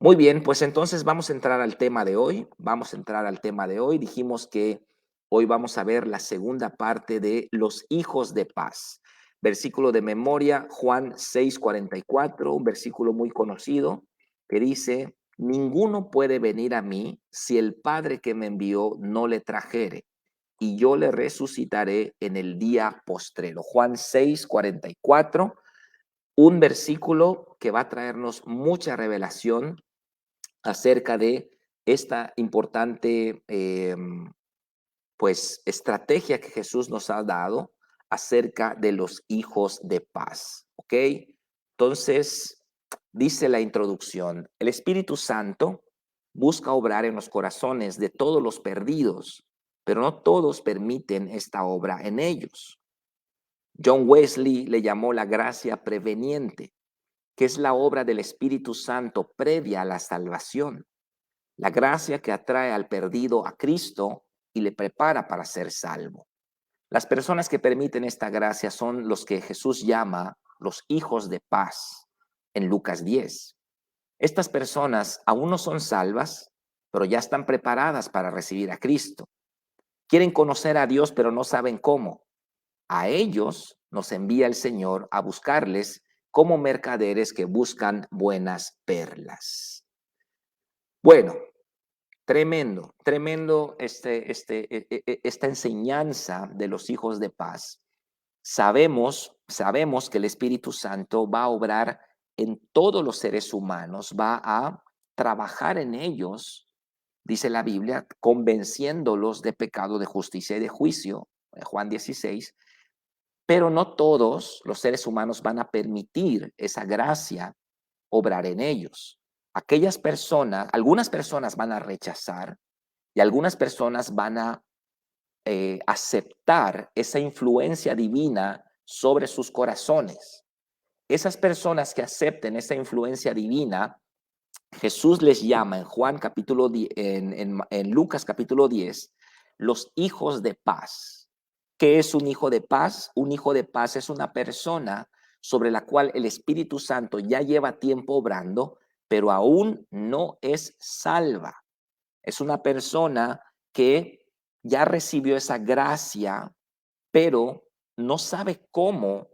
Muy bien, pues entonces vamos a entrar al tema de hoy. Dijimos que hoy vamos a ver la segunda parte de los hijos de paz. Versículo de memoria, Juan 6:44, un versículo muy conocido que dice, ninguno puede venir a mí si el Padre que me envió no le trajere, y yo le resucitaré en el día postrero. Juan 6:44, un versículo que va a traernos mucha revelación acerca de esta importante pues estrategia que Jesús nos ha dado acerca de los hijos de paz. ¿Ok? Entonces, dice la introducción, el Espíritu Santo busca obrar en los corazones de todos los perdidos, pero no todos permiten esta obra en ellos. John Wesley le llamó la gracia preveniente, que es la obra del Espíritu Santo previa a la salvación. La gracia que atrae al perdido a Cristo y le prepara para ser salvo. Las personas que permiten esta gracia son los que Jesús llama los hijos de paz en Lucas 10. Estas personas aún no son salvas, pero ya están preparadas para recibir a Cristo. Quieren conocer a Dios, pero no saben cómo. A ellos nos envía el Señor a buscarles como mercaderes que buscan buenas perlas. Bueno, tremendo esta enseñanza de los hijos de paz. Sabemos que el Espíritu Santo va a obrar en todos los seres humanos, va a trabajar en ellos, dice la Biblia, convenciéndolos de pecado, de justicia y de juicio, Juan 16, pero no todos los seres humanos van a permitir esa gracia obrar en ellos. Algunas personas van a rechazar y algunas personas van a aceptar esa influencia divina sobre sus corazones. Esas personas que acepten esa influencia divina, Jesús les llama en Juan capítulo 10, en Lucas capítulo 10, los hijos de paz. ¿Qué es un hijo de paz? Un hijo de paz es una persona sobre la cual el Espíritu Santo ya lleva tiempo obrando, pero aún no es salva. Es una persona que ya recibió esa gracia, pero no sabe cómo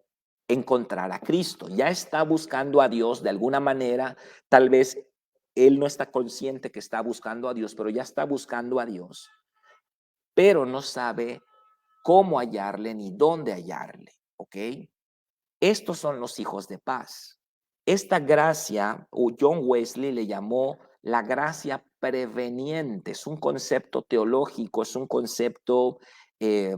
encontrar a Cristo. Ya está buscando a Dios de alguna manera. Tal vez él no está consciente que está buscando a Dios, pero ya está buscando a Dios, pero no sabe cómo hallarle ni dónde hallarle. ¿Ok? Estos son los hijos de paz. Esta gracia, John Wesley le llamó la gracia preveniente. Es un concepto teológico, es un concepto eh,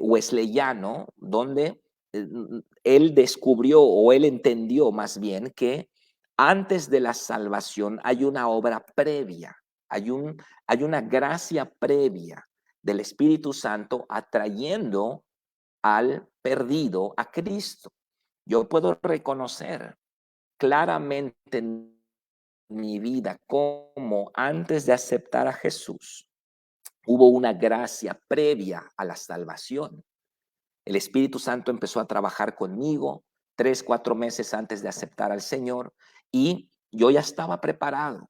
wesleyano, donde él descubrió o él entendió más bien que antes de la salvación hay una obra previa, hay una gracia previa del Espíritu Santo atrayendo al perdido a Cristo. Yo puedo reconocer claramente en mi vida cómo antes de aceptar a Jesús hubo una gracia previa a la salvación. El Espíritu Santo empezó a trabajar conmigo 3, 4 meses antes de aceptar al Señor y yo ya estaba preparado.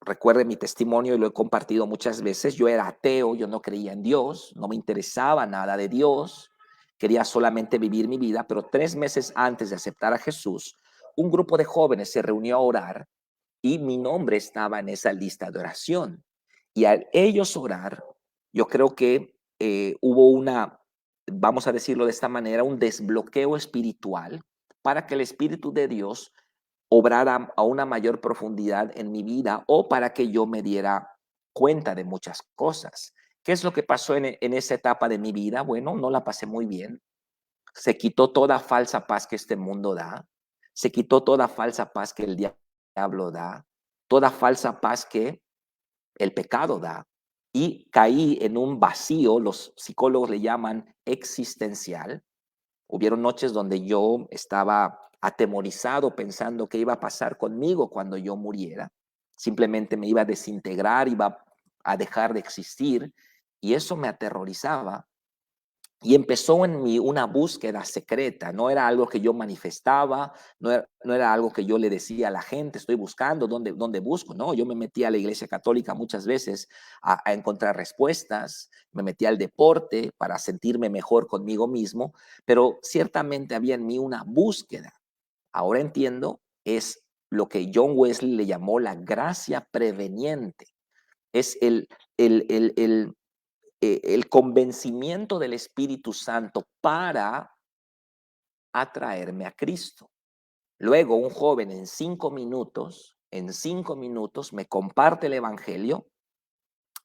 Recuerde mi testimonio y lo he compartido muchas veces. Yo era ateo, yo no creía en Dios, no me interesaba nada de Dios, quería solamente vivir mi vida, pero 3 meses antes de aceptar a Jesús, un grupo de jóvenes se reunió a orar y mi nombre estaba en esa lista de oración. Y al ellos orar, yo creo que hubo vamos a decirlo de esta manera, un desbloqueo espiritual para que el Espíritu de Dios obrara a una mayor profundidad en mi vida o para que yo me diera cuenta de muchas cosas. ¿Qué es lo que pasó en esa etapa de mi vida? Bueno, no la pasé muy bien. Se quitó toda falsa paz que este mundo da. Se quitó toda falsa paz que el diablo da. Toda falsa paz que el pecado da. Y caí en un vacío, los psicólogos le llaman existencial. Hubieron noches donde yo estaba atemorizado pensando qué iba a pasar conmigo cuando yo muriera. Simplemente me iba a desintegrar, iba a dejar de existir y eso me aterrorizaba. Y empezó en mí una búsqueda secreta, no era algo que yo manifestaba, no era algo que yo le decía a la gente, estoy buscando, ¿dónde busco? No, yo me metí a la iglesia católica muchas veces a encontrar respuestas, me metí al deporte para sentirme mejor conmigo mismo, pero ciertamente había en mí una búsqueda. Ahora entiendo, es lo que John Wesley le llamó la gracia preveniente. Es el convencimiento del Espíritu Santo para atraerme a Cristo. Luego, un joven en 5 minutos me comparte el Evangelio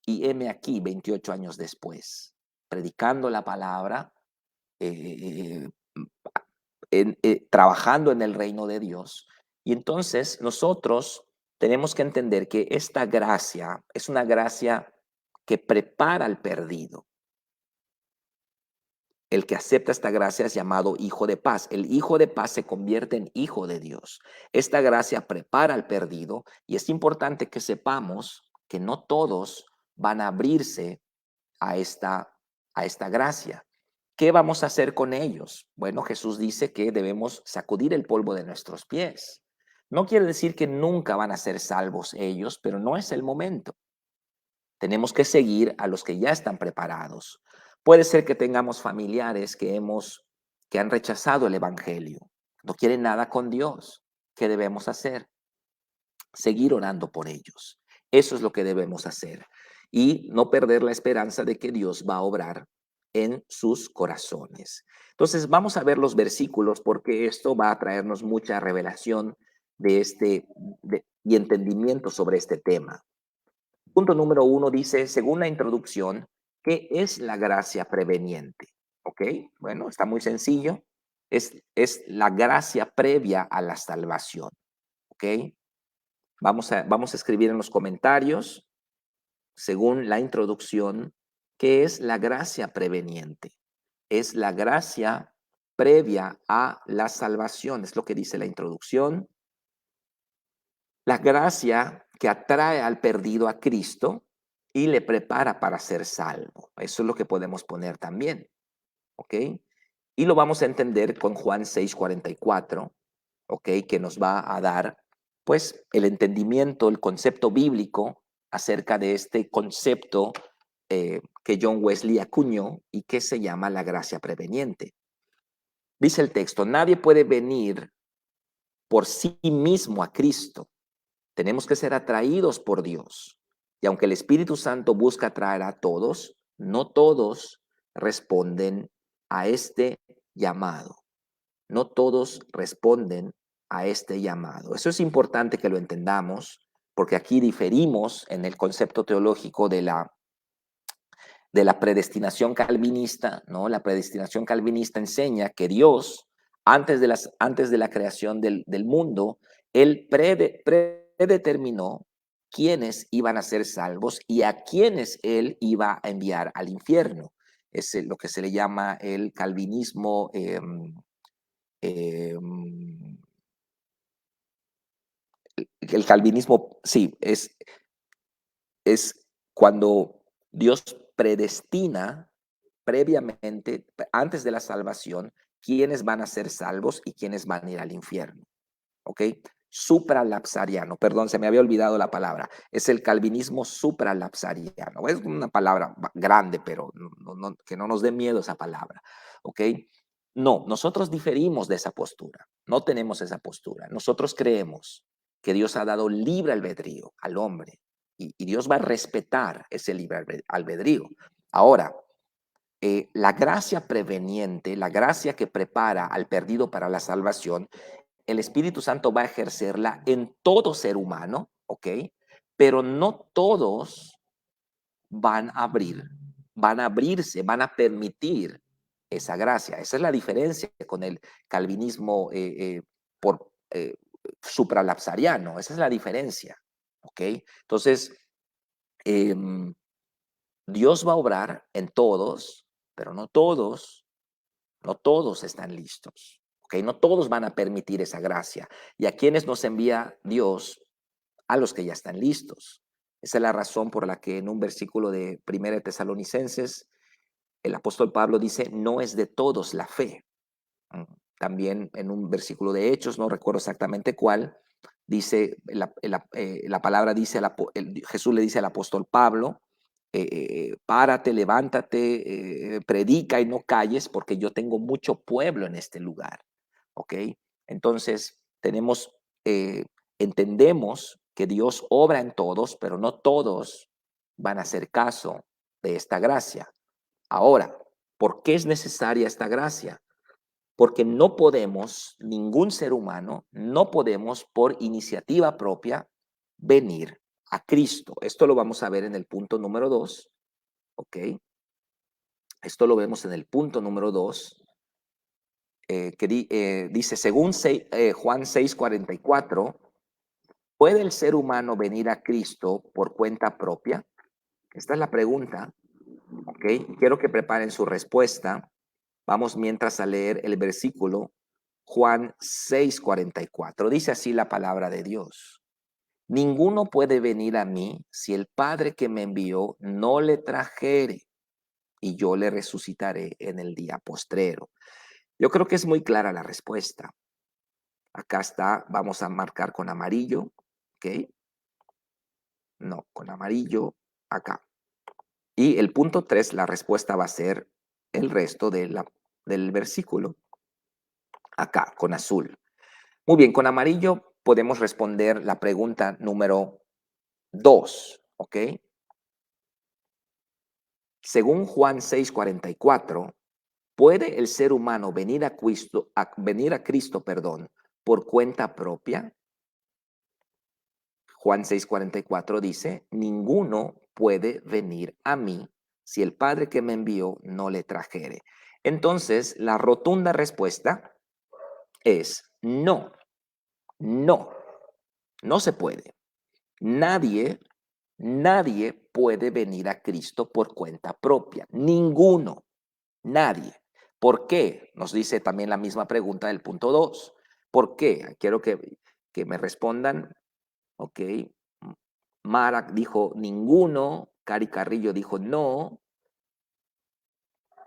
y heme aquí 28 años después, predicando la palabra, eh, trabajando en el reino de Dios. Y entonces nosotros tenemos que entender que esta gracia es una gracia que prepara al perdido. El que acepta esta gracia es llamado hijo de paz. El hijo de paz se convierte en hijo de Dios. Esta gracia prepara al perdido y es importante que sepamos que no todos van a abrirse a esta gracia. ¿Qué vamos a hacer con ellos? Bueno, Jesús dice que debemos sacudir el polvo de nuestros pies. No quiere decir que nunca van a ser salvos ellos, pero no es el momento. Tenemos que seguir a los que ya están preparados. Puede ser que tengamos familiares que han rechazado el evangelio, no quieren nada con Dios. ¿Qué debemos hacer? Seguir orando por ellos. Eso es lo que debemos hacer y no perder la esperanza de que Dios va a obrar en sus corazones. Entonces, vamos a ver los versículos porque esto va a traernos mucha revelación y entendimiento sobre este tema. Punto número 1 dice, según la introducción, ¿qué es la gracia preveniente? ¿Ok? Bueno, está muy sencillo. Es la gracia previa a la salvación. ¿Ok? Vamos a escribir en los comentarios, según la introducción, ¿qué es la gracia preveniente? Es la gracia previa a la salvación, es lo que dice la introducción. La gracia que atrae al perdido a Cristo y le prepara para ser salvo. Eso es lo que podemos poner también, ¿ok? Y lo vamos a entender con Juan 6:44, ¿ok? Que nos va a dar, pues, el entendimiento, el concepto bíblico acerca de este concepto que John Wesley acuñó y que se llama la gracia preveniente. Dice el texto, nadie puede venir por sí mismo a Cristo. Tenemos que ser atraídos por Dios. Y aunque el Espíritu Santo busca atraer a todos, no todos responden a este llamado. No todos responden a este llamado. Eso es importante que lo entendamos, porque aquí diferimos en el concepto teológico de la predestinación calvinista, ¿no? La predestinación calvinista enseña que Dios, antes de la creación del mundo, Él predeterminó quiénes iban a ser salvos y a quienes Él iba a enviar al infierno. Es lo que se le llama el calvinismo, el calvinismo, sí, es cuando Dios predestina previamente, antes de la salvación, quiénes van a ser salvos y quiénes van a ir al infierno. ¿Ok? Supralapsariano, perdón, se me había olvidado la palabra. Es el calvinismo supralapsariano. Es una palabra grande, pero que no nos dé miedo esa palabra. ¿Ok? No, nosotros diferimos de esa postura. No tenemos esa postura. Nosotros creemos que Dios ha dado libre albedrío al hombre y Dios va a respetar ese libre albedrío. Ahora, la gracia preveniente, la gracia que prepara al perdido para la salvación, el Espíritu Santo va a ejercerla en todo ser humano, ¿ok? Pero no todos van a abrirse, van a permitir esa gracia. Esa es la diferencia con el calvinismo por supralapsariano. Esa es la diferencia, ¿ok? Entonces, em, Dios va a obrar en todos, pero no todos están listos. ¿Ok? No todos van a permitir esa gracia. ¿Y a quienes nos envía Dios? A los que ya están listos. Esa es la razón por la que en un versículo de 1 de Tesalonicenses El apóstol Pablo dice, no es de todos la fe. También en un versículo de Hechos, no recuerdo exactamente cuál, dice, la palabra dice, Jesús le dice al apóstol Pablo, párate, levántate, predica y no calles, porque yo tengo mucho pueblo en este lugar. ¿Ok? Entonces, eh, entendemos que Dios obra en todos, pero no todos van a hacer caso de esta gracia. Ahora, ¿por qué es necesaria esta gracia? Porque no podemos, ningún ser humano, no podemos por iniciativa propia venir a Cristo. Esto lo vamos a ver en el punto número 2, ¿ok? Esto lo vemos en el punto número 2, dice, según Juan 6:44, ¿puede el ser humano venir a Cristo por cuenta propia? Esta es la pregunta, ¿ok? Quiero que preparen su respuesta. Vamos mientras a leer el versículo Juan 6:44. Dice así la palabra de Dios. Ninguno puede venir a mí si el Padre que me envió no le trajere, y yo le resucitaré en el día postrero. Yo creo que es muy clara la respuesta. Acá está, vamos a marcar con amarillo, ¿ok? No, con amarillo, acá. Y el punto 3, la respuesta va a ser el resto del versículo, acá, con azul. Muy bien, con amarillo podemos responder la pregunta número 2, ¿ok? Según Juan 6:44, ¿puede el ser humano venir a Cristo, por cuenta propia? Juan 6:44 dice, ninguno puede venir a mí si el Padre que me envió no le trajere. Entonces, la rotunda respuesta es no, no, no se puede. Nadie puede venir a Cristo por cuenta propia. Ninguno, nadie. ¿Por qué? Nos dice también la misma pregunta del punto 2. ¿Por qué? Quiero que me respondan. Ok. Mara dijo ninguno. Cari Carrillo dijo no.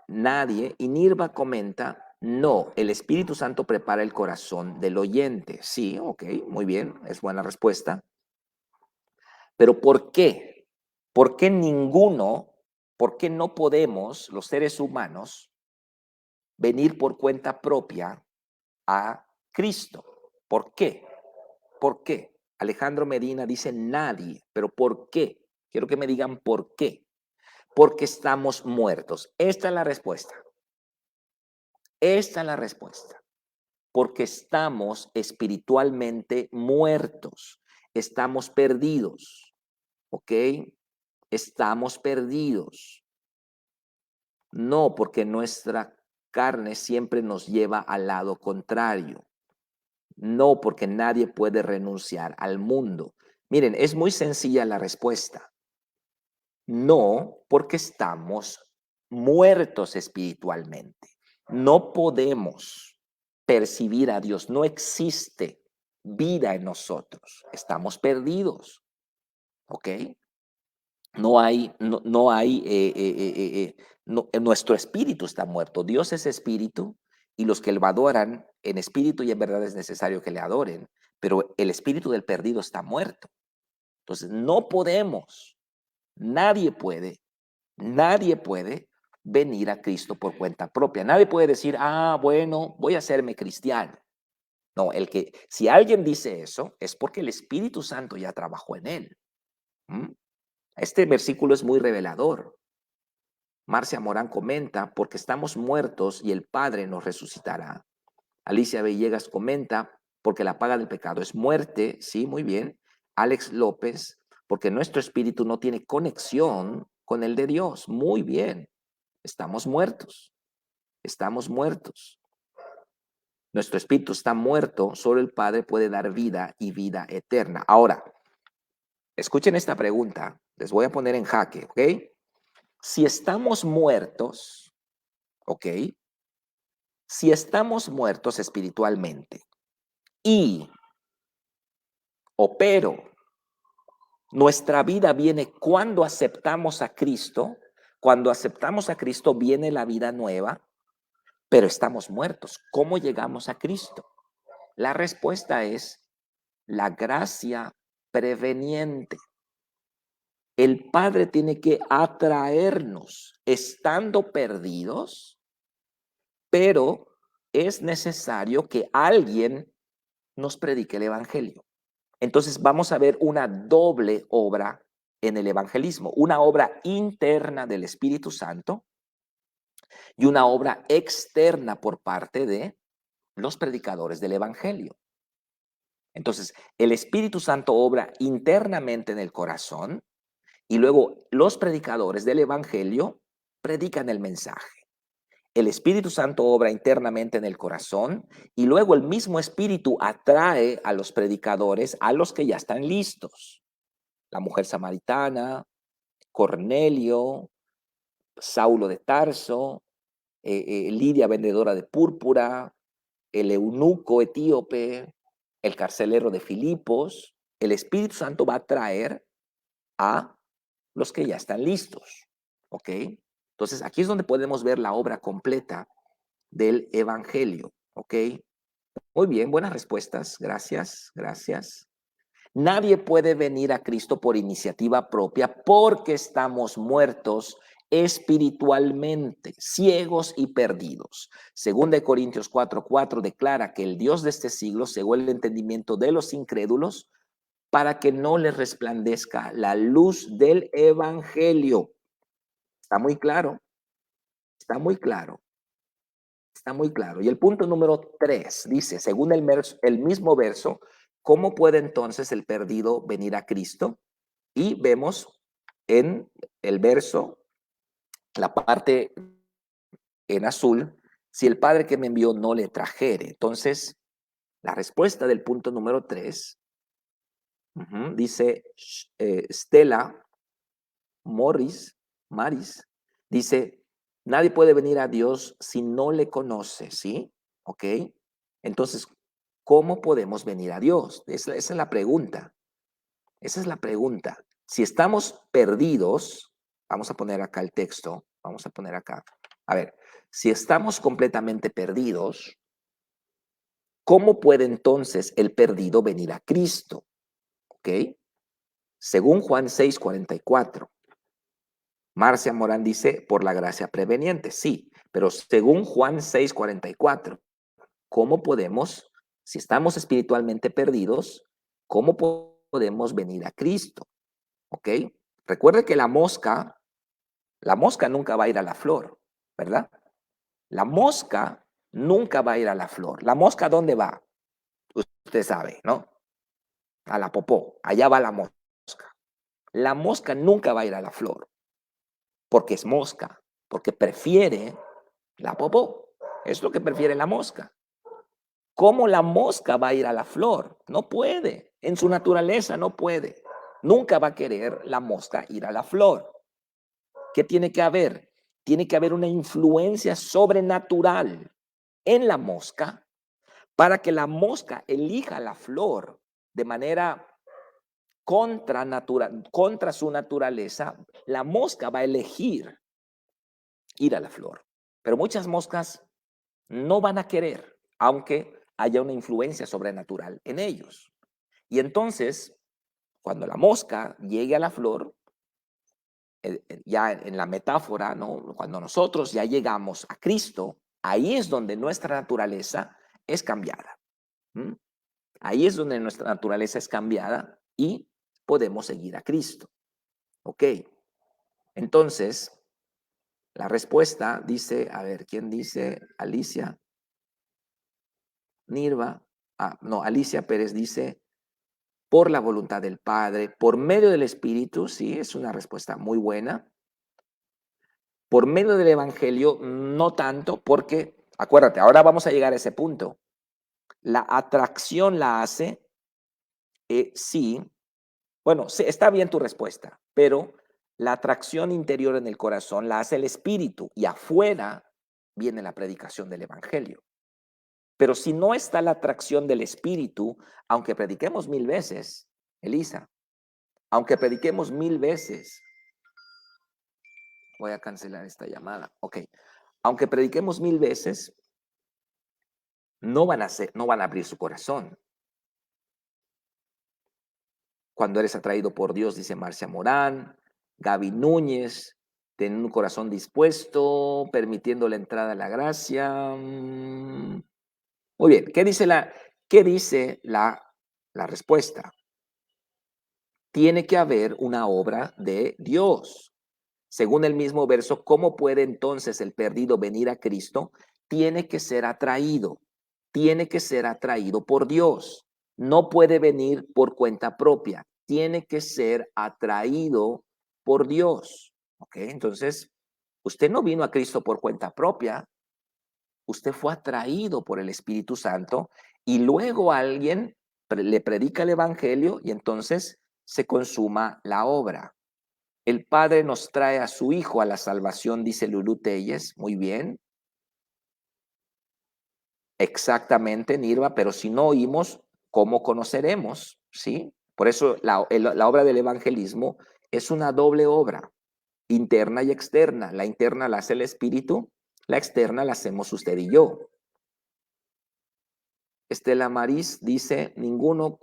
Nadie. Y Nirva comenta no. El Espíritu Santo prepara el corazón del oyente. Sí, ok, muy bien. Es buena respuesta. Pero ¿por qué? ¿Por qué por qué no podemos, los seres humanos, venir por cuenta propia a Cristo? ¿Por qué? ¿Por qué? Alejandro Medina dice nadie, pero ¿por qué? Quiero que me digan por qué. Porque estamos muertos. Esta es la respuesta. Esta es la respuesta. Porque estamos espiritualmente muertos. Estamos perdidos. ¿Ok? Estamos perdidos. No, porque nuestra carne siempre nos lleva al lado contrario. No, porque nadie puede renunciar al mundo. Miren, es muy sencilla la respuesta. No, porque estamos muertos espiritualmente. No podemos percibir a Dios. No existe vida en nosotros. Estamos perdidos. ¿Ok? Nuestro espíritu está muerto. Dios es espíritu y los que lo adoran en espíritu y en verdad es necesario que le adoren, pero el espíritu del perdido está muerto. Entonces, no podemos, nadie puede, nadie puede venir a Cristo por cuenta propia. Nadie puede decir, bueno, voy a hacerme cristiano. No, si alguien dice eso, es porque el Espíritu Santo ya trabajó en él. ¿Mm? Este versículo es muy revelador. Marcia Morán comenta, porque estamos muertos y el Padre nos resucitará. Alicia Villegas comenta, porque la paga del pecado es muerte. Sí, muy bien. Alex López, porque nuestro espíritu no tiene conexión con el de Dios. Muy bien. Estamos muertos. Estamos muertos. Nuestro espíritu está muerto. Solo el Padre puede dar vida y vida eterna. Ahora, escuchen esta pregunta. Les voy a poner en jaque, ¿ok? Si estamos muertos, ¿ok? Si estamos muertos espiritualmente y, pero, nuestra vida viene cuando aceptamos a Cristo, Cuando aceptamos a Cristo viene la vida nueva, pero estamos muertos. ¿Cómo llegamos a Cristo? La respuesta es la gracia preveniente. El Padre tiene que atraernos estando perdidos, pero es necesario que alguien nos predique el Evangelio. Entonces vamos a ver una doble obra en el evangelismo, una obra interna del Espíritu Santo y una obra externa por parte de los predicadores del Evangelio. Entonces, el Espíritu Santo obra internamente en el corazón y luego los predicadores del Evangelio predican el mensaje. El Espíritu Santo obra internamente en el corazón y luego el mismo Espíritu atrae a los predicadores, a los que ya están listos. La mujer samaritana, Cornelio, Saulo de Tarso, Lidia vendedora de púrpura, el eunuco etíope, el carcelero de Filipos. El Espíritu Santo va a traer a los que ya están listos. ¿Ok? Entonces, aquí es donde podemos ver la obra completa del Evangelio. ¿Ok? Muy bien, buenas respuestas. Gracias, gracias. Nadie puede venir a Cristo por iniciativa propia porque estamos muertos espiritualmente, ciegos y perdidos. Segunda de Corintios 4:4 declara que el Dios de este siglo cegó el entendimiento de los incrédulos para que no les resplandezca la luz del Evangelio. Está muy claro, está muy claro, está muy claro. Y el punto número 3 dice, según el mismo verso, ¿cómo puede entonces el perdido venir a Cristo? Y vemos en el verso, la parte en azul, si el Padre que me envió no le trajere. Entonces, la respuesta del punto número 3 dice Stella Maris, dice, nadie puede venir a Dios si no le conoce, ¿sí? ¿Ok? Entonces, ¿cómo podemos venir a Dios? Esa es la pregunta. Esa es la pregunta. Si estamos perdidos, vamos a poner acá el texto, vamos a poner acá. A ver, si estamos completamente perdidos, ¿cómo puede entonces el perdido venir a Cristo? ¿Ok? Según Juan 6:44, Marcia Morán dice, por la gracia preveniente, sí, pero según Juan 6:44, ¿cómo podemos, si estamos espiritualmente perdidos, cómo podemos venir a Cristo? ¿Ok? Recuerde que la mosca nunca va a ir a la flor, ¿verdad? La mosca nunca va a ir a la flor. ¿La mosca dónde va? Usted sabe, ¿no? A la popó, allá va la mosca. La mosca nunca va a ir a la flor, porque es mosca, porque prefiere la popó. Es lo que prefiere la mosca. ¿Cómo la mosca va a ir a la flor? No puede, en su naturaleza no puede. Nunca va a querer la mosca ir a la flor. ¿Qué tiene que haber? Tiene que haber una influencia sobrenatural en la mosca para que la mosca elija la flor de manera contra su naturaleza. La mosca va a elegir ir a la flor. Pero muchas moscas no van a querer, aunque haya una influencia sobrenatural en ellos. Y entonces, cuando la mosca llegue a la flor, ya en la metáfora, ¿no? Cuando nosotros ya llegamos a Cristo, ahí es donde nuestra naturaleza es cambiada. ¿M? Ahí es donde nuestra naturaleza es cambiada y podemos seguir a Cristo. ¿Ok? Entonces, la respuesta dice, a ver, ¿quién dice? Alicia, Nirva, no, Alicia Pérez dice, por la voluntad del Padre, por medio del Espíritu, sí, es una respuesta muy buena. Por medio del Evangelio, no tanto, porque, acuérdate, ahora vamos a llegar a ese punto. La atracción la hace, sí, bueno, sí, está bien tu respuesta, pero la atracción interior en el corazón la hace el Espíritu y afuera viene la predicación del Evangelio. Pero si no está la atracción del Espíritu, aunque prediquemos 1000 veces, Elisa, aunque prediquemos 1000 veces, Voy a cancelar esta llamada. Ok. Aunque prediquemos 1000 veces, no van a abrir su corazón. Cuando eres atraído por Dios, dice Marcia Morán, Gaby Núñez, ten un corazón dispuesto, permitiendo la entrada a la gracia. Muy bien, ¿qué dice la respuesta? Tiene que haber una obra de Dios. Según el mismo verso, ¿cómo puede entonces el perdido venir a Cristo? Tiene que ser atraído por Dios. No puede venir por cuenta propia, tiene que ser atraído por Dios. ¿Ok? Entonces, usted no vino a Cristo por cuenta propia, usted fue atraído por el Espíritu Santo y luego alguien le predica el Evangelio y entonces se consuma la obra. El Padre nos trae a su Hijo a la salvación, dice Lulú Telles. Muy bien, exactamente, Nirva, pero si no oímos, ¿cómo conoceremos? ¿Sí? Por eso la obra del evangelismo es una doble obra, interna y externa. La interna la hace el Espíritu, la externa la hacemos usted y yo. Estela Maris dice, ningún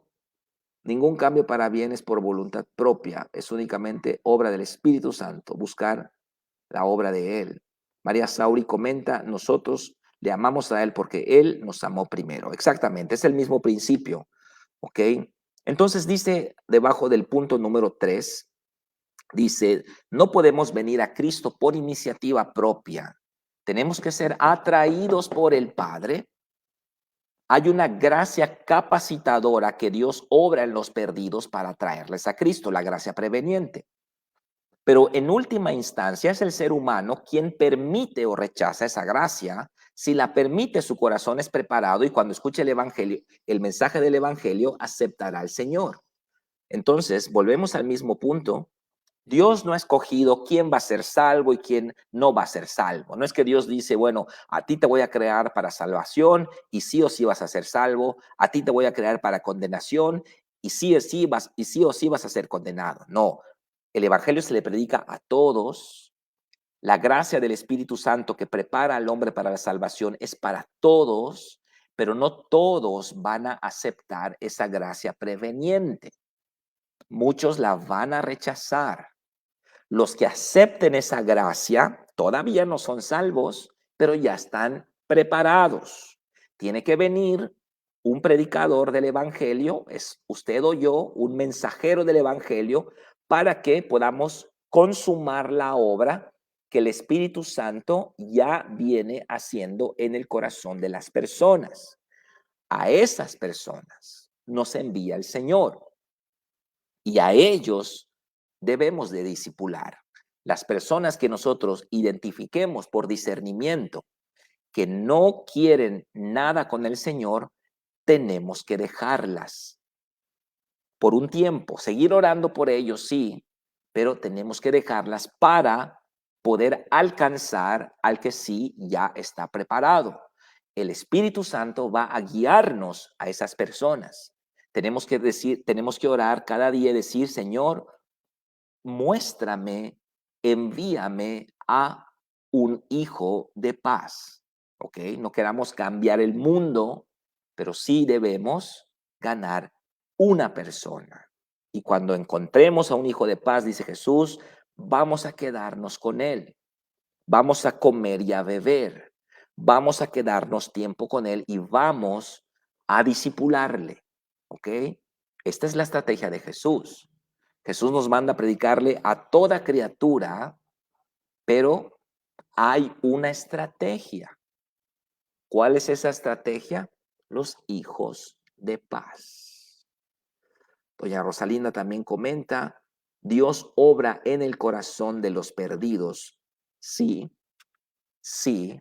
cambio para bien es por voluntad propia, es únicamente obra del Espíritu Santo, buscar la obra de Él. María Sauri comenta, nosotros le amamos a Él porque Él nos amó primero. Exactamente, es el mismo principio, ¿ok? Entonces dice debajo del punto número 3, dice, no podemos venir a Cristo por iniciativa propia. Tenemos que ser atraídos por el Padre. Hay una gracia capacitadora que Dios obra en los perdidos para traerles a Cristo, la gracia preveniente. Pero en última instancia es el ser humano quien permite o rechaza esa gracia. Si la permite, su corazón es preparado y cuando escuche el evangelio, el mensaje del evangelio, aceptará al Señor. Entonces, volvemos al mismo punto. Dios no ha escogido quién va a ser salvo y quién no va a ser salvo. No es que Dios dice, bueno, a ti te voy a crear para salvación y sí o sí vas a ser salvo, a ti te voy a crear para condenación y sí o sí vas a ser condenado. No, el evangelio se le predica a todos. La gracia del Espíritu Santo que prepara al hombre para la salvación es para todos, pero no todos van a aceptar esa gracia preveniente. Muchos la van a rechazar. Los que acepten esa gracia todavía no son salvos, pero ya están preparados. Tiene que venir un predicador del evangelio, es usted o yo, un mensajero del evangelio, para que podamos consumar la obra que el Espíritu Santo ya viene haciendo en el corazón de las personas. A esas personas nos envía el Señor y a ellos debemos de discipular. Las personas que nosotros identifiquemos por discernimiento que no quieren nada con el Señor, tenemos que dejarlas por un tiempo, seguir orando por ellos, sí, pero tenemos que dejarlas para poder alcanzar al que sí ya está preparado. El Espíritu Santo va a guiarnos a esas personas. Tenemos que orar cada día y decir, Señor, muéstrame, envíame a un hijo de paz. ¿Ok? No queramos cambiar el mundo, pero sí debemos ganar una persona. Y cuando encontremos a un hijo de paz, dice Jesús, vamos a quedarnos con él, vamos a comer y a beber, vamos a quedarnos tiempo con él y vamos a disipularle. ¿Ok? Esta es la estrategia de Jesús. Jesús nos manda a predicarle a toda criatura, pero hay una estrategia. ¿Cuál es esa estrategia? Los hijos de paz. Doña Rosalinda también comenta, Dios obra en el corazón de los perdidos. Sí, sí,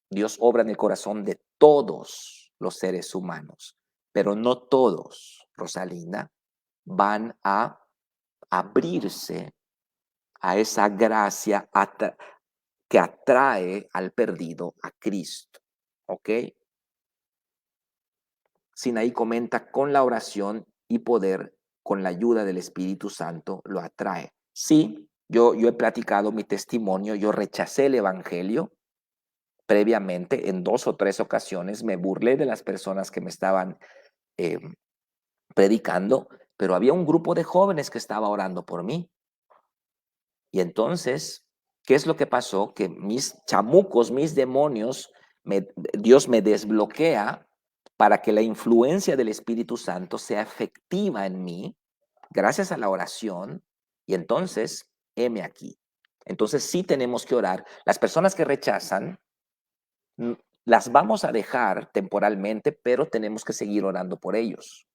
Dios obra en el corazón de todos los seres humanos, pero no todos, Rosalinda, van a abrirse a esa gracia que atrae al perdido a Cristo. ¿Ok? Sinaí comenta, con la oración y poder, con la ayuda del Espíritu Santo, lo atrae. Sí, Yo he platicado mi testimonio, yo rechacé el evangelio previamente en 2 o 3 ocasiones, me burlé de las personas que me estaban predicando, pero había un grupo de jóvenes que estaba orando por mí. Y entonces, ¿qué es lo que pasó? Que mis chamucos, mis demonios, Dios me desbloquea para que la influencia del Espíritu Santo sea efectiva en mí, gracias a la oración, y entonces, heme aquí. Entonces sí tenemos que orar. Las personas que rechazan, mm, las vamos a dejar temporalmente, pero tenemos que seguir orando por ellos.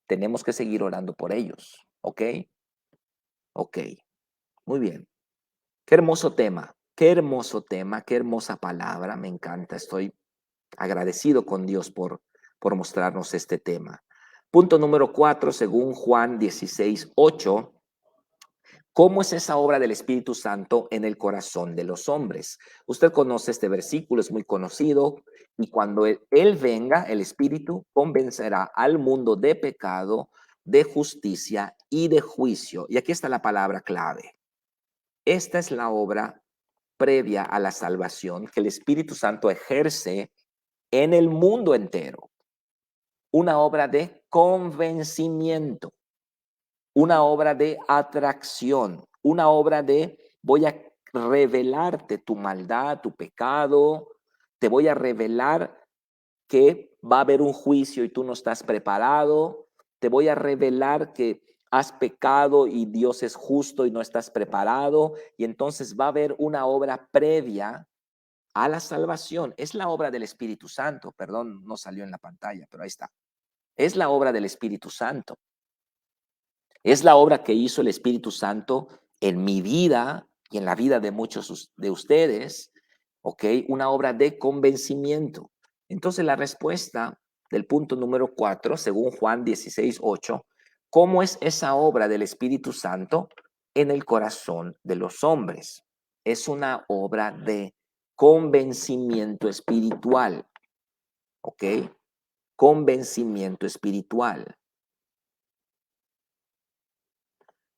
Tenemos que seguir orando por ellos, ¿ok? Ok, muy bien. Qué hermoso tema, qué hermosa palabra, me encanta. Estoy agradecido con Dios por mostrarnos este tema. Punto número 4, según Juan 16:8. ¿Cómo es esa obra del Espíritu Santo en el corazón de los hombres? Usted conoce este versículo, es muy conocido. Y cuando él venga, el Espíritu convencerá al mundo de pecado, de justicia y de juicio. Y aquí está la palabra clave. Esta es la obra previa a la salvación que el Espíritu Santo ejerce en el mundo entero. Una obra de convencimiento, una obra de atracción, una obra de voy a revelarte tu maldad, tu pecado, te voy a revelar que va a haber un juicio y tú no estás preparado, te voy a revelar que has pecado y Dios es justo y no estás preparado, y entonces va a haber una obra previa a la salvación. Es la obra del Espíritu Santo, perdón, no salió en la pantalla, pero ahí está. Es la obra del Espíritu Santo. Es la obra que hizo el Espíritu Santo en mi vida y en la vida de muchos de ustedes, ¿ok? Una obra de convencimiento. Entonces la respuesta del punto número 4, según Juan 16:8, ¿cómo es esa obra del Espíritu Santo en el corazón de los hombres? Es una obra de convencimiento espiritual, ¿ok? Convencimiento espiritual.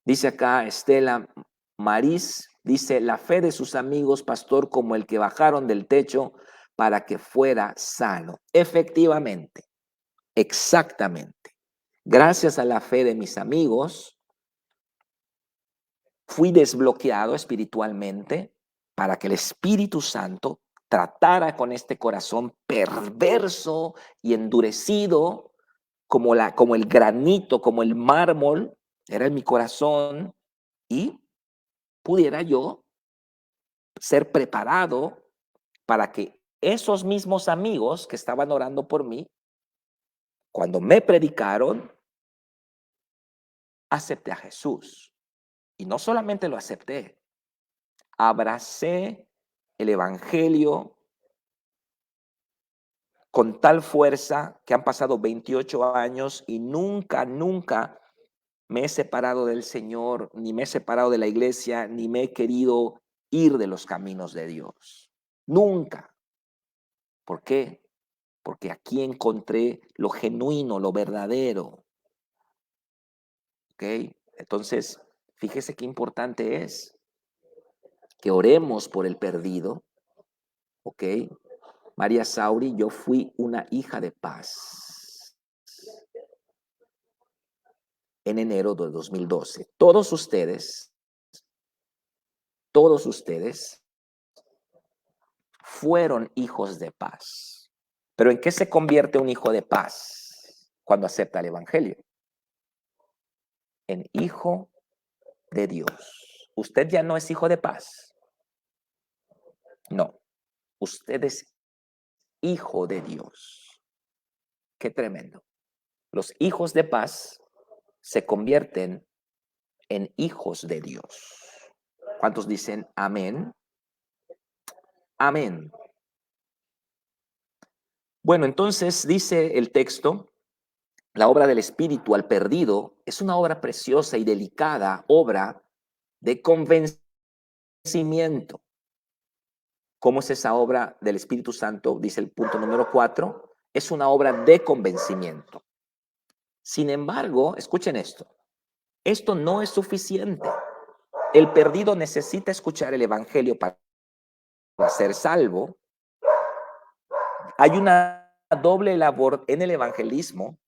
Dice acá Estela Maris, dice, la fe de sus amigos, pastor, como el que bajaron del techo para que fuera sano. Efectivamente, exactamente. Gracias a la fe de mis amigos, fui desbloqueado espiritualmente para que el Espíritu Santo tratara con este corazón perverso y endurecido como el granito, como el mármol, era en mi corazón, y pudiera yo ser preparado para que esos mismos amigos que estaban orando por mí, cuando me predicaron, acepté a Jesús. Y no solamente lo acepté, abracé el Evangelio con tal fuerza que han pasado 28 años y nunca me he separado del Señor, ni me he separado de la iglesia, ni me he querido ir de los caminos de Dios. Nunca. ¿Por qué? Porque aquí encontré lo genuino, lo verdadero. ¿Ok? Entonces, fíjese qué importante es que oremos por el perdido. ¿Ok? María Sauri, yo fui una hija de paz en enero de 2012. Todos ustedes fueron hijos de paz. Pero ¿en qué se convierte un hijo de paz cuando acepta el Evangelio? En hijo de Dios. Usted ya no es hijo de paz. No, usted es hijo de Dios. Qué tremendo. Los hijos de paz se convierten en hijos de Dios. ¿Cuántos dicen amén? Amén. Bueno, entonces dice el texto, la obra del Espíritu al perdido es una obra preciosa y delicada, obra de convencimiento. ¿Cómo es esa obra del Espíritu Santo? Dice el punto número 4, es una obra de convencimiento. Sin embargo, escuchen esto no es suficiente. el perdido necesita escuchar el evangelio para ser salvo, hay una doble labor en el evangelismo,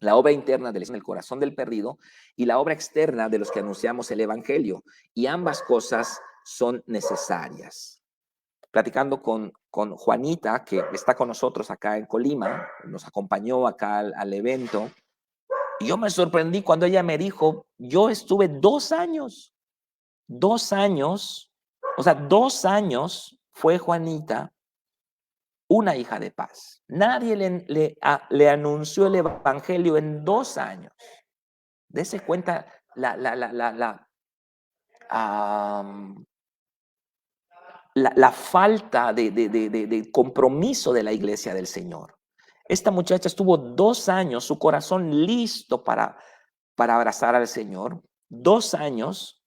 la obra interna del corazón del perdido y la obra externa de los que anunciamos el evangelio. Y ambas cosas son necesarias. Platicando con Juanita, que está con nosotros acá en Colima, nos acompañó acá al evento, y yo me sorprendí cuando ella me dijo, yo estuve 2 años, 2 años, o sea, 2 años fue Juanita una hija de paz. Nadie le anunció el evangelio en 2 años. Dese cuenta am, la falta de compromiso de la iglesia del Señor. Esta muchacha estuvo 2 años, su corazón listo para abrazar al Señor, 2 años,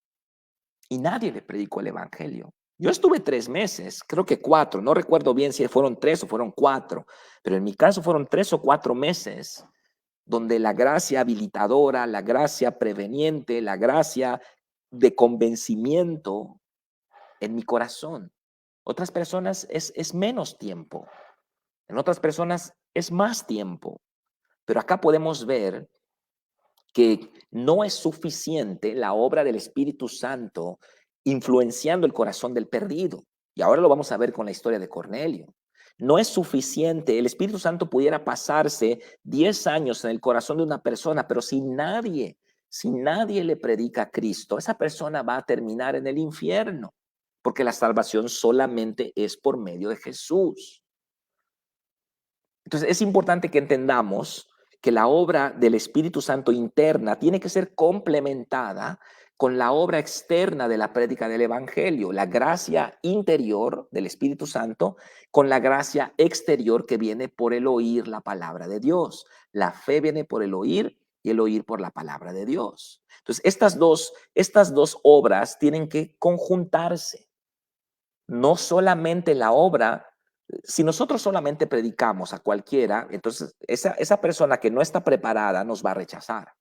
y nadie le predicó el evangelio. Yo estuve 3 meses, creo que 4, no recuerdo bien si fueron 3 o fueron 4, pero en mi caso fueron 3 o 4 meses donde la gracia habilitadora, la gracia preveniente, la gracia de convencimiento en mi corazón. Otras personas es menos tiempo, en otras personas es más tiempo, pero acá podemos ver que no es suficiente la obra del Espíritu Santo influenciando el corazón del perdido. Y ahora lo vamos a ver con la historia de Cornelio. No es suficiente, el Espíritu Santo pudiera pasarse 10 años en el corazón de una persona, pero si nadie le predica a Cristo, esa persona va a terminar en el infierno, porque la salvación solamente es por medio de Jesús. Entonces es importante que entendamos que la obra del Espíritu Santo interna tiene que ser complementada con la obra externa de la prédica del Evangelio, la gracia interior del Espíritu Santo con la gracia exterior que viene por el oír la palabra de Dios. La fe viene por el oír y el oír por la palabra de Dios. Entonces, estas dos obras tienen que conjuntarse. No solamente la obra, si nosotros solamente predicamos a cualquiera, entonces esa persona que no está preparada nos va a rechazar.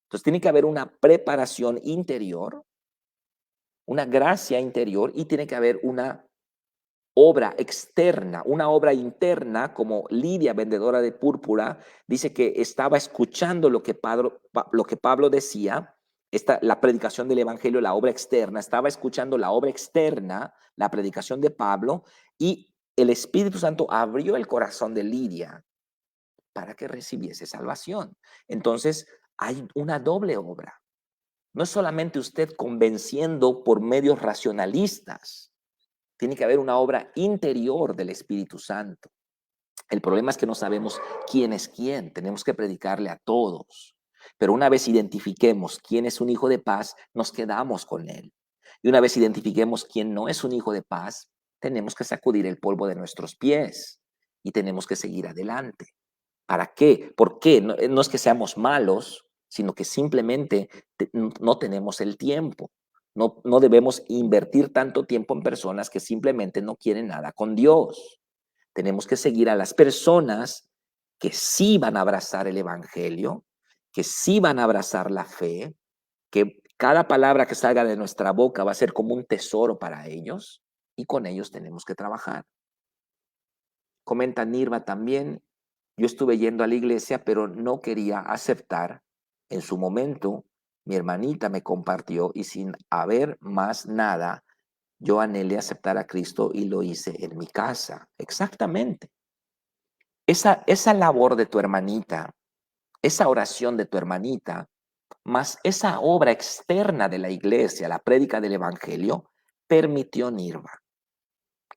Entonces tiene que haber una preparación interior, una gracia interior y tiene que haber una obra externa, una obra interna, como Lidia, vendedora de púrpura, dice que estaba escuchando lo que Pablo decía, la predicación del evangelio, la obra externa, estaba escuchando la obra externa, la predicación de Pablo, y el Espíritu Santo abrió el corazón de Lidia para que recibiese salvación. Entonces, hay una doble obra. No es solamente usted convenciendo por medios racionalistas, tiene que haber una obra interior del Espíritu Santo. El problema es que no sabemos quién es quién. Tenemos que predicarle a todos. Pero una vez identifiquemos quién es un hijo de paz, nos quedamos con él. Y una vez identifiquemos quién no es un hijo de paz, tenemos que sacudir el polvo de nuestros pies y tenemos que seguir adelante. ¿Para qué? ¿Por qué? No es que seamos malos, sino que simplemente no tenemos el tiempo. No debemos invertir tanto tiempo en personas que simplemente no quieren nada con Dios. Tenemos que seguir a las personas que sí van a abrazar el evangelio, que sí van a abrazar la fe, que cada palabra que salga de nuestra boca va a ser como un tesoro para ellos y con ellos tenemos que trabajar. Comenta Nirva también, yo estuve yendo a la iglesia, pero no quería aceptar. En su momento, mi hermanita me compartió y sin haber más nada, yo anhelé aceptar a Cristo y lo hice en mi casa. Exactamente. Esa labor de tu hermanita, esa oración de tu hermanita, más esa obra externa de la iglesia, la prédica del evangelio, permitió, Nirva,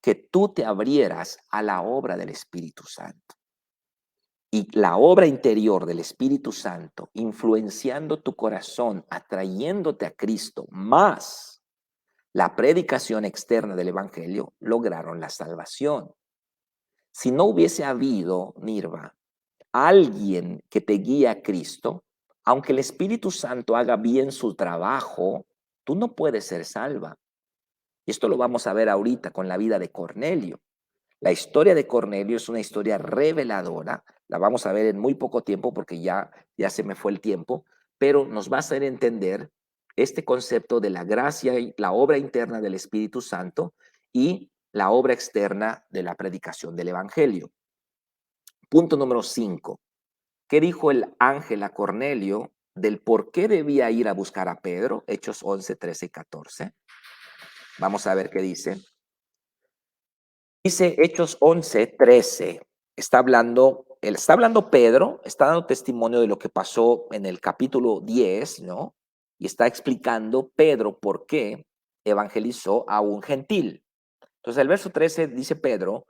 que tú te abrieras a la obra del Espíritu Santo. Y la obra interior del Espíritu Santo, influenciando tu corazón, atrayéndote a Cristo, más la predicación externa del Evangelio, lograron la salvación. Si no hubiese habido, Nirva, alguien que te guíe a Cristo, aunque el Espíritu Santo haga bien su trabajo, tú no puedes ser salva. Y esto lo vamos a ver ahorita con la vida de Cornelio. La historia de Cornelio es una historia reveladora, la vamos a ver en muy poco tiempo porque ya se me fue el tiempo, pero nos va a hacer entender este concepto de la gracia y la obra interna del Espíritu Santo y la obra externa de la predicación del Evangelio. Punto número 5. ¿Qué dijo el ángel a Cornelio del por qué debía ir a buscar a Pedro? Hechos 11, 13 y 14. Vamos a ver qué dice. Dice Hechos 11, 13. Está hablando Pedro, está dando testimonio de lo que pasó en el capítulo 10, ¿no? Y está explicando Pedro por qué evangelizó a un gentil. Entonces, el verso 13 dice Pedro,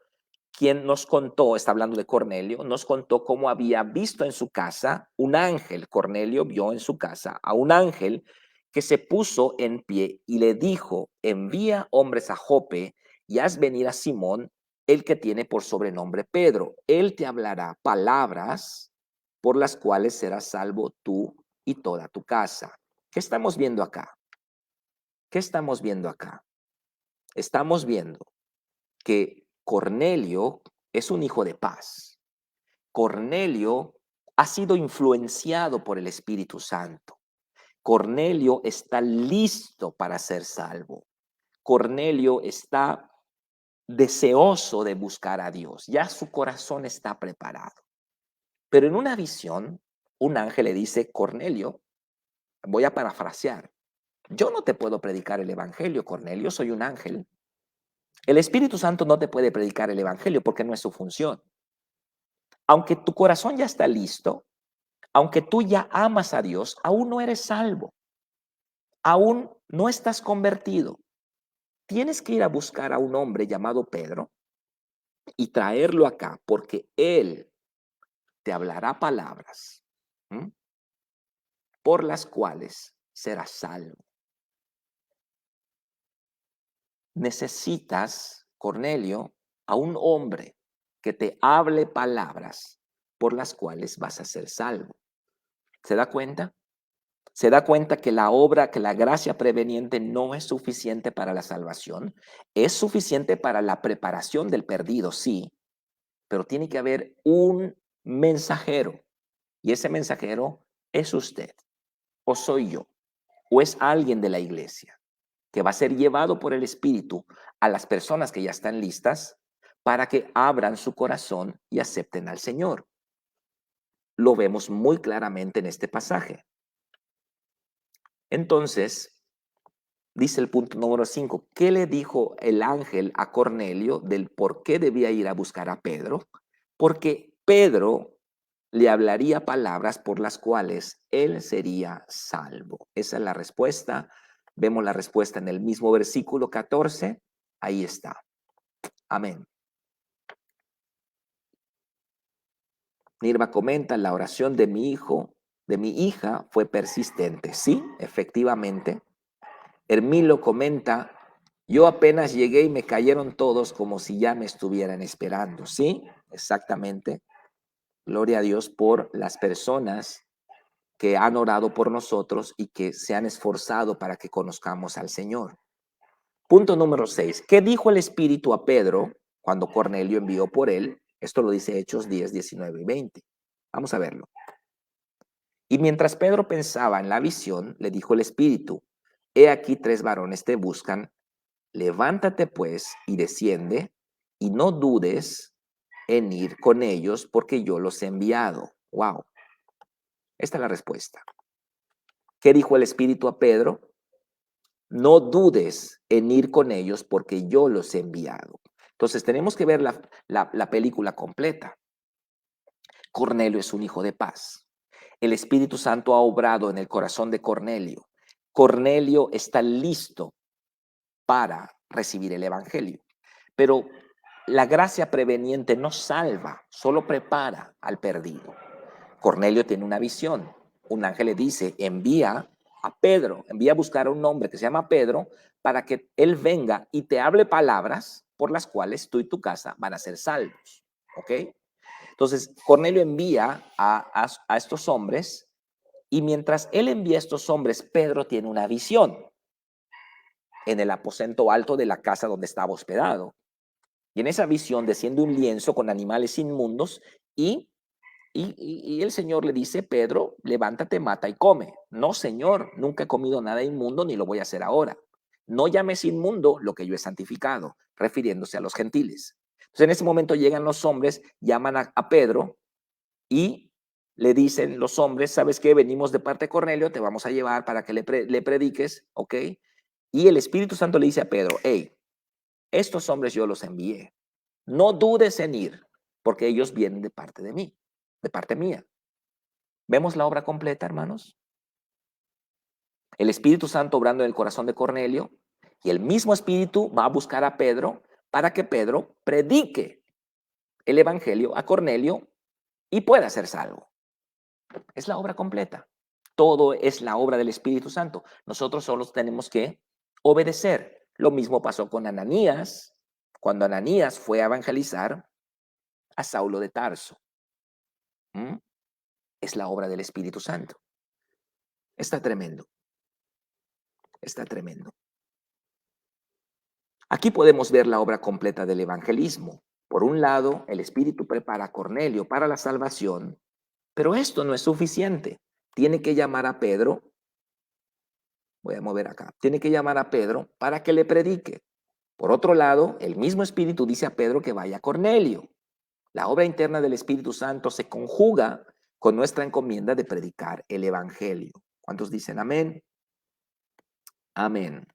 quien nos contó, está hablando de Cornelio, nos contó cómo había visto en su casa un ángel. Cornelio vio en su casa a un ángel que se puso en pie y le dijo, envía hombres a Jope y haz venir a Simón, el que tiene por sobrenombre Pedro. Él te hablará palabras por las cuales serás salvo tú y toda tu casa. ¿Qué estamos viendo acá? ¿Qué estamos viendo acá? Estamos viendo que Cornelio es un hijo de paz. Cornelio ha sido influenciado por el Espíritu Santo. Cornelio está listo para ser salvo. Cornelio está deseoso de buscar a Dios. Ya su corazón está preparado. Pero en una visión, un ángel le dice, Cornelio, voy a parafrasear, yo no te puedo predicar el Evangelio, Cornelio, soy un ángel. El Espíritu Santo no te puede predicar el Evangelio porque no es su función. Aunque tu corazón ya está listo, aunque tú ya amas a Dios, aún no eres salvo, aún no estás convertido. Tienes que ir a buscar a un hombre llamado Pedro y traerlo acá, porque él te hablará palabras, ¿m?, por las cuales serás salvo. Necesitas, Cornelio, a un hombre que te hable palabras por las cuales vas a ser salvo. ¿Se da cuenta? Se da cuenta que la obra, que la gracia preveniente no es suficiente para la salvación, es suficiente para la preparación del perdido, sí, pero tiene que haber un mensajero y ese mensajero es usted o soy yo o es alguien de la iglesia que va a ser llevado por el Espíritu a las personas que ya están listas para que abran su corazón y acepten al Señor. Lo vemos muy claramente en este pasaje. Entonces, dice el punto número 5, ¿qué le dijo el ángel a Cornelio del por qué debía ir a buscar a Pedro? Porque Pedro le hablaría palabras por las cuales él sería salvo. Esa es la respuesta. Vemos la respuesta en el mismo versículo 14. Ahí está. Amén. Nirva comenta, la oración de mi hija fue persistente. Sí, efectivamente. Hermilo comenta, yo apenas llegué y me cayeron todos como si ya me estuvieran esperando. Sí, exactamente. Gloria a Dios por las personas que han orado por nosotros y que se han esforzado para que conozcamos al Señor. Punto número 6. ¿Qué dijo el Espíritu a Pedro cuando Cornelio envió por él? Esto lo dice Hechos 10, 19 y 20. Vamos a verlo. Y mientras Pedro pensaba en la visión, le dijo el Espíritu, he aquí 3 varones te buscan, levántate pues y desciende, y no dudes en ir con ellos porque yo los he enviado. Wow. Esta es la respuesta. ¿Qué dijo el Espíritu a Pedro? No dudes en ir con ellos porque yo los he enviado. Entonces tenemos que ver la película completa. Cornelio es un hijo de paz. El Espíritu Santo ha obrado en el corazón de Cornelio. Cornelio está listo para recibir el Evangelio. Pero la gracia preveniente no salva, solo prepara al perdido. Cornelio tiene una visión. Un ángel le dice, envía a Pedro, envía a buscar a un hombre que se llama Pedro para que él venga y te hable palabras por las cuales tú y tu casa van a ser salvos. ¿Ok? Entonces, Cornelio envía a estos hombres y mientras él envía a estos hombres, Pedro tiene una visión en el aposento alto de la casa donde estaba hospedado. Y en esa visión desciende un lienzo con animales inmundos y Y el Señor le dice, Pedro, levántate, mata y come. No, Señor, nunca he comido nada inmundo ni lo voy a hacer ahora. No llames inmundo lo que yo he santificado, refiriéndose a los gentiles. Entonces en ese momento llegan los hombres, llaman a Pedro y le dicen los hombres, ¿sabes qué? Venimos de parte de Cornelio, te vamos a llevar para que le prediques, ¿ok? Y el Espíritu Santo le dice a Pedro, hey, estos hombres yo los envié. No dudes en ir, porque ellos vienen de parte de mí, de parte mía. ¿Vemos la obra completa, hermanos? El Espíritu Santo obrando en el corazón de Cornelio y el mismo Espíritu va a buscar a Pedro para que Pedro predique el Evangelio a Cornelio y pueda ser salvo. Es la obra completa. Todo es la obra del Espíritu Santo. Nosotros solo tenemos que obedecer. Lo mismo pasó con Ananías, cuando Ananías fue a evangelizar a Saulo de Tarso. ¿Mm? Es la obra del Espíritu Santo. Está tremendo. Está tremendo. Aquí podemos ver la obra completa del evangelismo. Por un lado, el Espíritu prepara a Cornelio para la salvación, pero esto no es suficiente. Tiene que llamar a Pedro, voy a mover acá, tiene que llamar a Pedro para que le predique. Por otro lado, el mismo Espíritu dice a Pedro que vaya a Cornelio. La obra interna del Espíritu Santo se conjuga con nuestra encomienda de predicar el evangelio. ¿Cuántos dicen amén? Amén.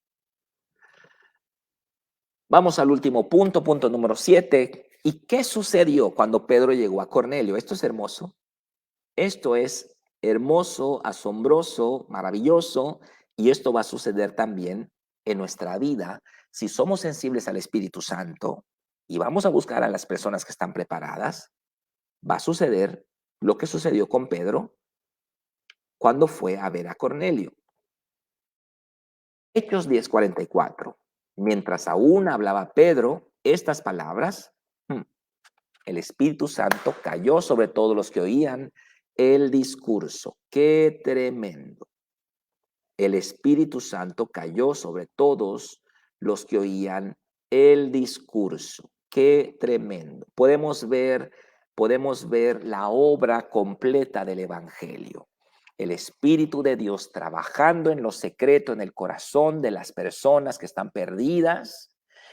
Vamos al último punto, punto número 7. ¿Y qué sucedió cuando Pedro llegó a Cornelio? Esto es hermoso. Esto es hermoso, asombroso, maravilloso, y esto va a suceder también en nuestra vida si somos sensibles al Espíritu Santo y vamos a buscar a las personas que están preparadas. Va a suceder lo que sucedió con Pedro cuando fue a ver a Cornelio. Hechos 10:44. Mientras aún hablaba Pedro estas palabras, el Espíritu Santo cayó sobre todos los que oían el discurso. ¡Qué tremendo! El Espíritu Santo cayó sobre todos los que oían el discurso. ¡Qué tremendo! Podemos ver la obra completa del Evangelio. El Espíritu de Dios trabajando en lo secreto, en el corazón de las personas que están perdidas,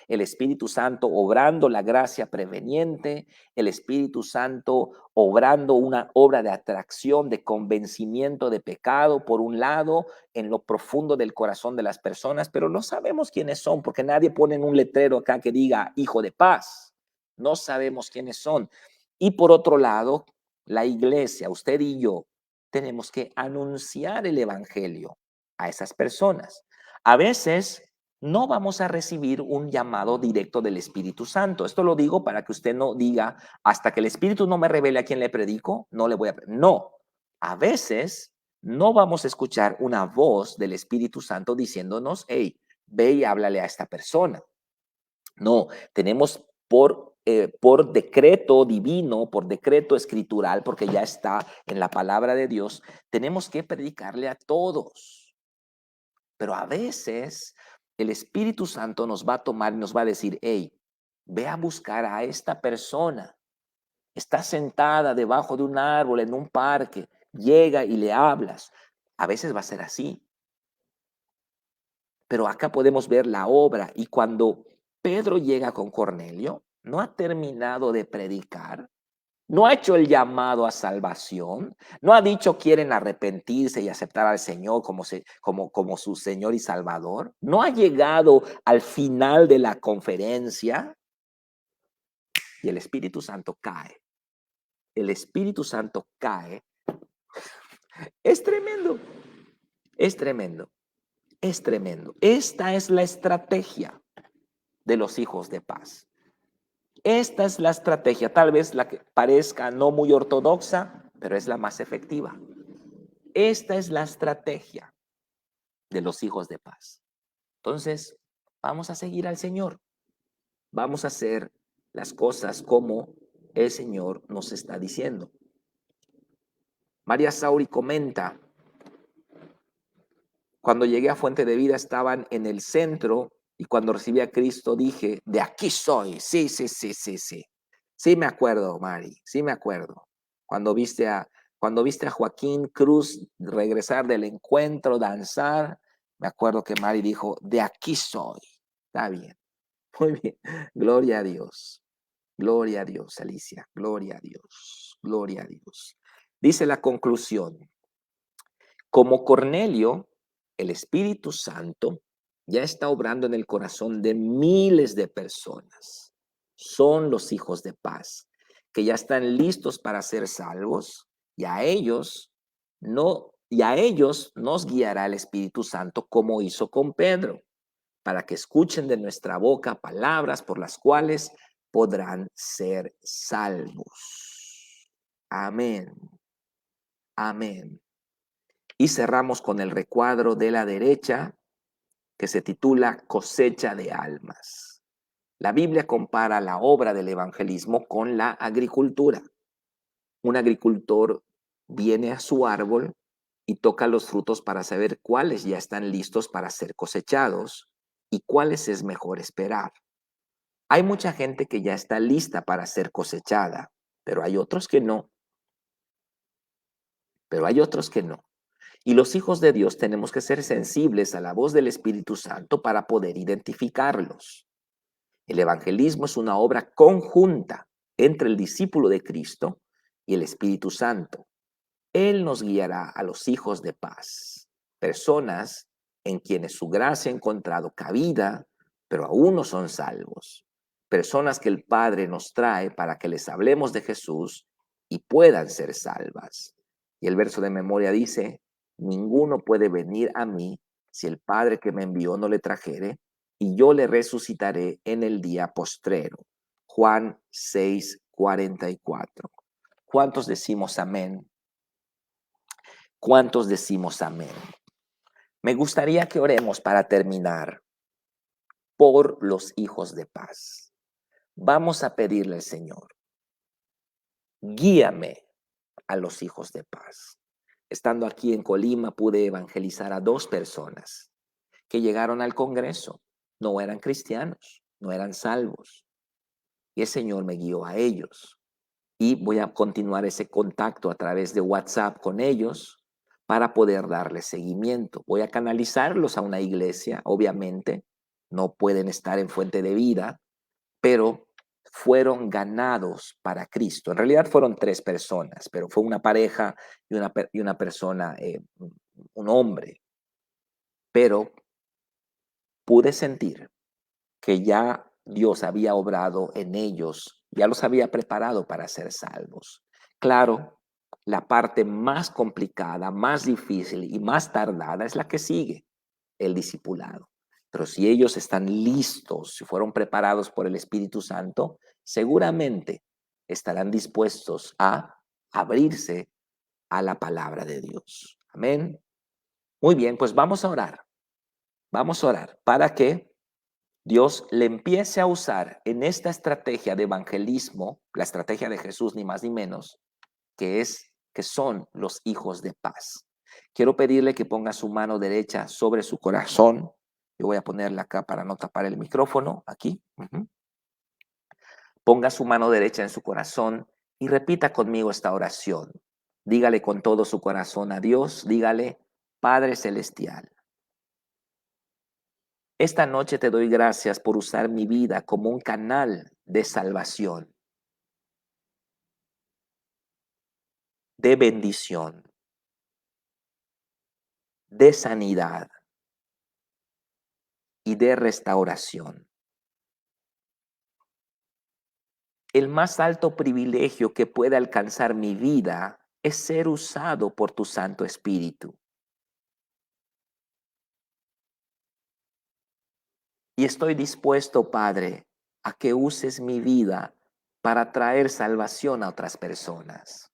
el Espíritu Santo obrando la gracia preveniente, el Espíritu Santo obrando una obra de atracción, de convencimiento de pecado, por un lado, en lo profundo del corazón de las personas, pero no sabemos quiénes son, porque nadie pone en un letrero acá que diga hijo de paz. No sabemos quiénes son. Y por otro lado, la iglesia, usted y yo, tenemos que anunciar el evangelio a esas personas. A veces no vamos a recibir un llamado directo del Espíritu Santo. Esto lo digo para que usted no diga, hasta que el Espíritu no me revele a quién le predico, no le voy a... No, a veces no vamos a escuchar una voz del Espíritu Santo diciéndonos, hey, ve y háblale a esta persona. No, tenemos por decreto divino, por decreto escritural, porque ya está en la palabra de Dios, tenemos que predicarle a todos. Pero a veces el Espíritu Santo nos va a tomar y nos va a decir, hey, ve a buscar a esta persona. Está sentada debajo de un árbol en un parque. Llega y le hablas. A veces va a ser así. Pero acá podemos ver la obra. Y cuando Pedro llega con Cornelio, no ha terminado de predicar, no ha hecho el llamado a salvación, no ha dicho quieren arrepentirse y aceptar al Señor como su Señor y Salvador, no ha llegado al final de la conferencia y el Espíritu Santo cae. El Espíritu Santo cae. Es tremendo, es tremendo, es tremendo. Esta es la estrategia de los hijos de paz. Esta es la estrategia, tal vez la que parezca no muy ortodoxa, pero es la más efectiva. Esta es la estrategia de los hijos de paz. Entonces, vamos a seguir al Señor. Vamos a hacer las cosas como el Señor nos está diciendo. María Sauri comenta, cuando llegué a Fuente de Vida estaban en el centro y cuando recibí a Cristo dije, de aquí soy. Sí. Sí me acuerdo, Mari, sí me acuerdo. Cuando viste a, cuando viste a Joaquín Cruz regresar del encuentro, danzar, me acuerdo que Mari dijo, de aquí soy. Está bien, muy bien. Gloria a Dios. Gloria a Dios, Alicia. Gloria a Dios. Gloria a Dios. Dice la conclusión. Como Cornelio, el Espíritu Santo ya está obrando en el corazón de miles de personas. Son los hijos de paz, que ya están listos para ser salvos, y a ellos nos guiará el Espíritu Santo como hizo con Pedro, para que escuchen de nuestra boca palabras por las cuales podrán ser salvos. Amén. Amén. Y cerramos con el recuadro de la derecha que se titula Cosecha de almas. La Biblia compara la obra del evangelismo con la agricultura. Un agricultor viene a su árbol y toca los frutos para saber cuáles ya están listos para ser cosechados y cuáles es mejor esperar. Hay mucha gente que ya está lista para ser cosechada, pero hay otros que no. Pero hay otros que no. Y los hijos de Dios tenemos que ser sensibles a la voz del Espíritu Santo para poder identificarlos. El evangelismo es una obra conjunta entre el discípulo de Cristo y el Espíritu Santo. Él nos guiará a los hijos de paz, personas en quienes su gracia ha encontrado cabida, pero aún no son salvos. Personas que el Padre nos trae para que les hablemos de Jesús y puedan ser salvas. Y el verso de memoria dice, ninguno puede venir a mí si el Padre que me envió no le trajere, y yo le resucitaré en el día postrero. Juan 6:44. ¿Cuántos decimos amén? ¿Cuántos decimos amén? Me gustaría que oremos para terminar por los hijos de paz. Vamos a pedirle al Señor, guíame a los hijos de paz. Estando aquí en Colima pude evangelizar a 2 personas que llegaron al Congreso. No eran cristianos, no eran salvos. Y el Señor me guió a ellos. Y voy a continuar ese contacto a través de WhatsApp con ellos para poder darles seguimiento. Voy a canalizarlos a una iglesia, obviamente, no pueden estar en Fuente de Vida, pero fueron ganados para Cristo. En realidad fueron 3 personas, pero fue una pareja y una persona, un hombre, pero pude sentir que ya Dios había obrado en ellos, ya los había preparado para ser salvos. Claro, la parte más complicada, más difícil y más tardada es la que sigue, el discipulado. Pero si ellos están listos, si fueron preparados por el Espíritu Santo, seguramente estarán dispuestos a abrirse a la palabra de Dios. Amén. Muy bien, pues vamos a orar. Vamos a orar para que Dios le empiece a usar en esta estrategia de evangelismo, la estrategia de Jesús, ni más ni menos, que son los hijos de paz. Quiero pedirle que ponga su mano derecha sobre su corazón. Yo voy a ponerla acá para no tapar el micrófono, aquí. Ponga su mano derecha en su corazón y repita conmigo esta oración. Dígale con todo su corazón a Dios, dígale, Padre Celestial, esta noche te doy gracias por usar mi vida como un canal de salvación, de bendición, de sanidad y de restauración. El más alto privilegio que puede alcanzar mi vida es ser usado por tu Santo Espíritu. Y estoy dispuesto, Padre, a que uses mi vida para traer salvación a otras personas.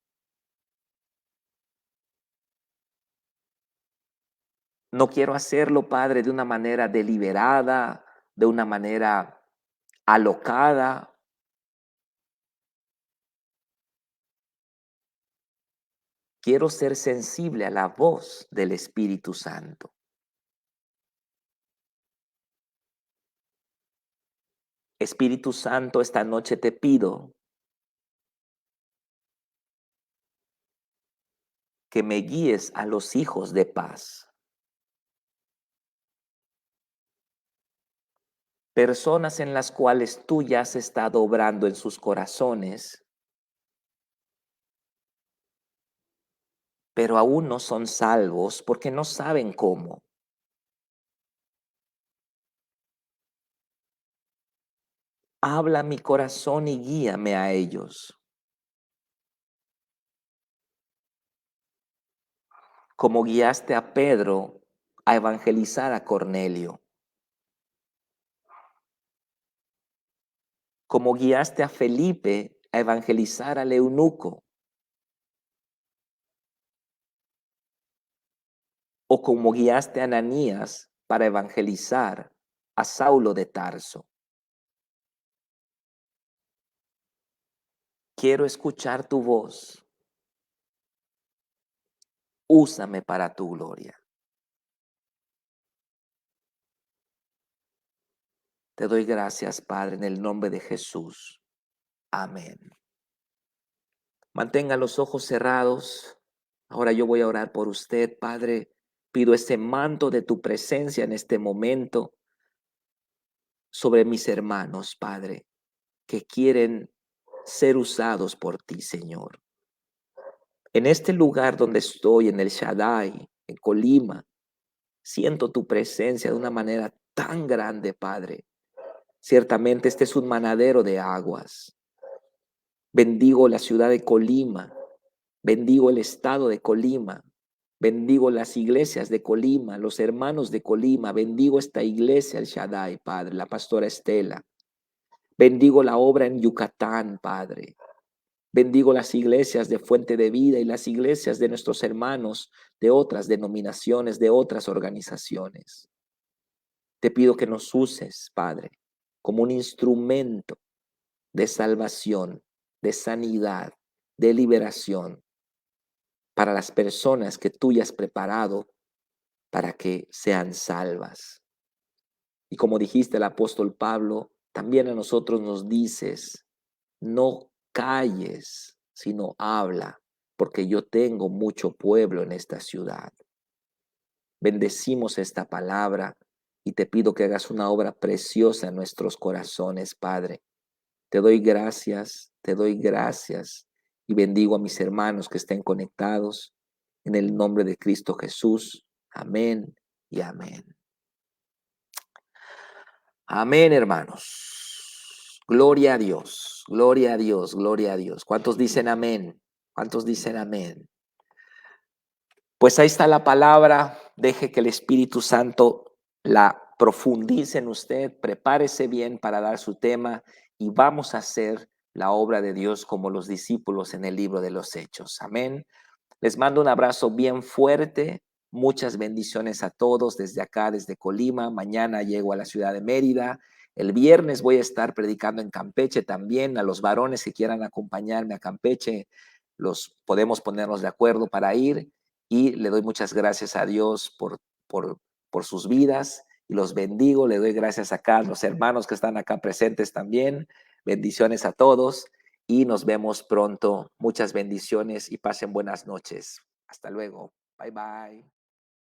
No quiero hacerlo, Padre, de una manera deliberada, de una manera alocada. Quiero ser sensible a la voz del Espíritu Santo. Espíritu Santo, esta noche te pido que me guíes a los hijos de paz. Personas en las cuales tú ya has estado obrando en sus corazones, pero aún no son salvos porque no saben cómo. Habla mi corazón y guíame a ellos, como guiaste a Pedro a evangelizar a Cornelio, como guiaste a Felipe a evangelizar al eunuco, o como guiaste a Ananías para evangelizar a Saulo de Tarso. Quiero escuchar tu voz. Úsame para tu gloria. Te doy gracias, Padre, en el nombre de Jesús. Amén. Mantenga los ojos cerrados. Ahora yo voy a orar por usted, Padre. Pido ese manto de tu presencia en este momento sobre mis hermanos, Padre, que quieren ser usados por ti, Señor. En este lugar donde estoy, en el Shaddai, en Colima, siento tu presencia de una manera tan grande, Padre. Ciertamente este es un manadero de aguas. Bendigo la ciudad de Colima, bendigo el estado de Colima, bendigo las iglesias de Colima, los hermanos de Colima, bendigo esta iglesia, el Shaddai, Padre, la pastora Estela. Bendigo la obra en Yucatán, Padre. Bendigo las iglesias de Fuente de Vida y las iglesias de nuestros hermanos de otras denominaciones, de otras organizaciones. Te pido que nos uses, Padre, como un instrumento de salvación, de sanidad, de liberación para las personas que tú ya has preparado para que sean salvas. Y como dijiste el apóstol Pablo, también a nosotros nos dices, no calles, sino habla, porque yo tengo mucho pueblo en esta ciudad. Bendecimos esta palabra y te pido que hagas una obra preciosa en nuestros corazones, Padre. Te doy gracias y bendigo a mis hermanos que estén conectados en el nombre de Cristo Jesús. Amén y amén. Amén, hermanos. Gloria a Dios, gloria a Dios, gloria a Dios. ¿Cuántos dicen amén? ¿Cuántos dicen amén? Pues ahí está la palabra. Deje que el Espíritu Santo la profundice en usted. Prepárese bien para dar su tema y vamos a hacer la obra de Dios como los discípulos en el libro de los Hechos. Amén. Les mando un abrazo bien fuerte. Muchas bendiciones a todos desde acá, desde Colima. Mañana llego a la ciudad de Mérida. El viernes voy a estar predicando en Campeche también. A los varones que quieran acompañarme a Campeche, los podemos ponernos de acuerdo para ir. Y le doy muchas gracias a Dios por sus vidas y los bendigo. Le doy gracias acá a los hermanos que están acá presentes también. Bendiciones a todos y nos vemos pronto. Muchas bendiciones y pasen buenas noches. Hasta luego. Bye bye.